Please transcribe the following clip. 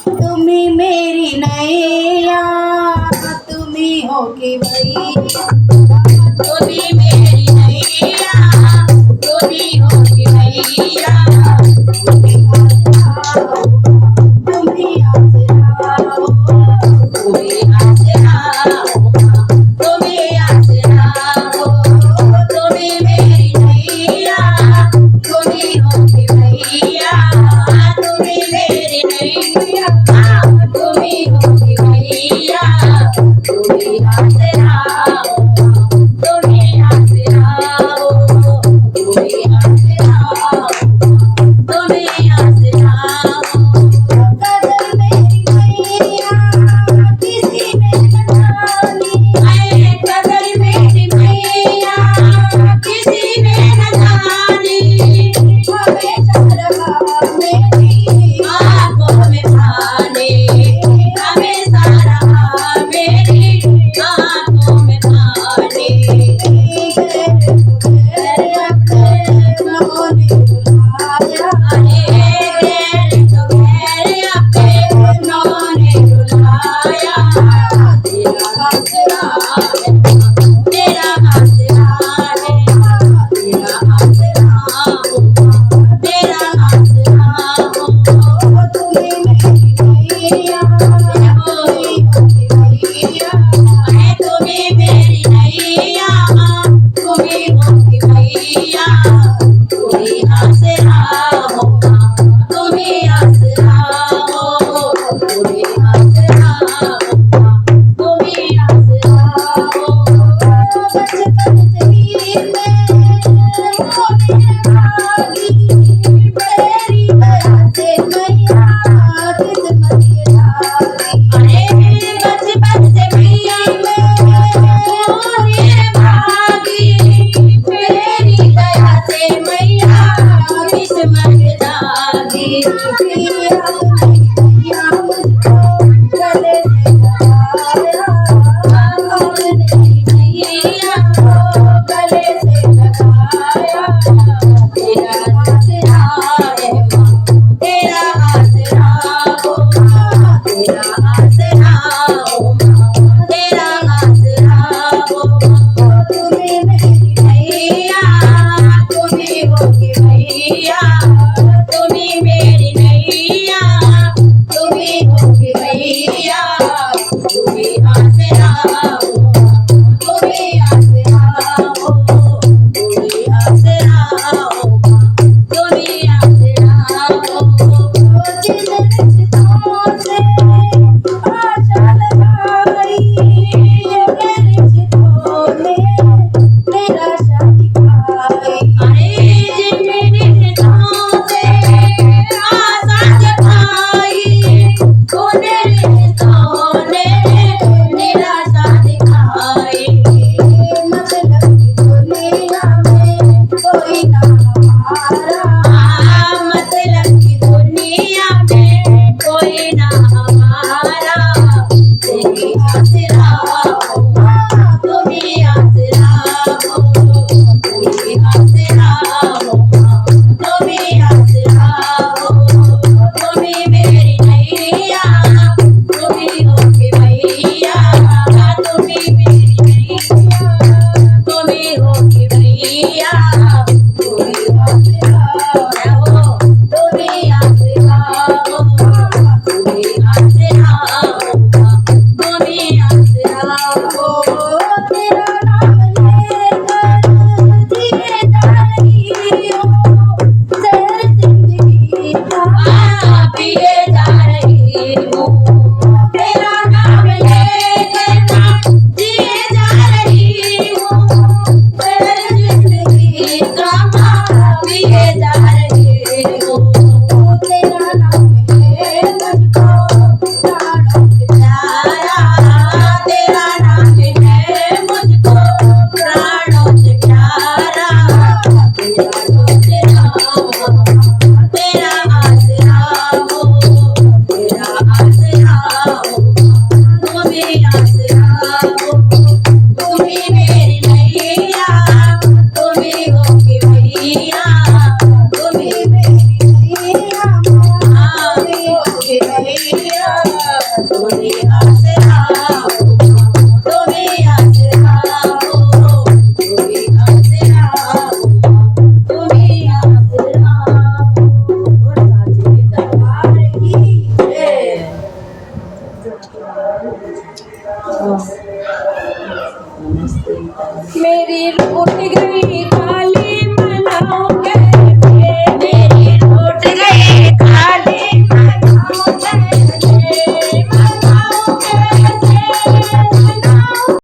तुम्ही मेरी नैया, तुम्ही हो कि भैया, तुम्ही मेरी नैया, तुम्ही हो कि भैया, तुम्ही आसरा हो, तुम्ही आसरा हो, तुम्ही आसरा हो, तुम्ही मेरी नैया, तुम्ही हो कि भैया, तुम्ही मेरी नैया, तुम्ही हो कि भैया, तुम्ही आसरा हो, तुम्ही आसरा हो, तुम्ही आसरा हो, तुम्ही आसरा हो। कदर मेरी मैया किसी ने न जानी, ऐ कदर मेरी मैया किसी ने न जानी, हमेशा रहा मेरी आंखों में पानी, हमेशा रहा मेरी आंखों में पानी। अरे गैर तो गैर अपने नौने रुलाया, तेरा आसरा है, तेरा आसरा है, तेरा आसरा होगा, तेरा आसरा होगा। है तुम्ही मेरी नैया, तुम्ही हो कि भैया, तुम्ही आसरा होगा, तुम्ही आसरा हो, तुम्ही आसरा होगा, तुम्ही आसरा हो। बचपन से ही मेरी दया से मैया किस्मत ये जागी। अरे बचपन से भैया मोरे भागी, मेरी दया से मैया किस्मत जागी। मैया मुझको गले से लगाया, मैया को गले से लगाया, तेरा आसरा है माँ, तेरा आसरा हो, तेरा आसरा हो माँ, तेरा आसरा हो। तुम्हें मेरी भैया तुम्ही हो कि भैया, तुम्ही मेरी नैया, तुम्ही हो कि भैया, तुम्ही आसरा हो, तुम्ही आसरा हो, तुम्ही आसरा हो, तुम्ही आसरा हो। जिन रिश्तों से आशा लगाई, मेरे रिश्तों ने निराशा दिखाई। अरे जिन रिश्तों से आशा जताई, उन रिश्तों ने निराशा दिखाई। मतलब की दुनिया में कोई ना हमारा, मतलब की दुनिया में कोई ना हमारा, तेरी आसरा हो, तुम्ही आसरा हो, तुम्ही आसरा हो, तुम्ही आसरा हो, तुम्ही मेरी नैया, तुम्ही हो कि भैया, तुम्ही मेरी नैया, तुम्ही हो कि भैया, तुम्ही आसरा हो, तुम्ही आसरा हो, तुम्ही आसरा होगा, तुम्ही आसरा हो। तेरा नाम लेकर जिए जा रही हूँ, शहर जिंदगी का पिए जा रही हूँ, तेरा नाम लेकर जिए जा रही हूँ, शहर जिंदगी का पिए जा रही हूँ। तेरा नाम है मुझको प्राणों से प्यारा, तेरा नाम है मुझको प्राणों से प्यारा, तेरा आसरा हो, तेरा आसरा हो, मेरी रूठ गई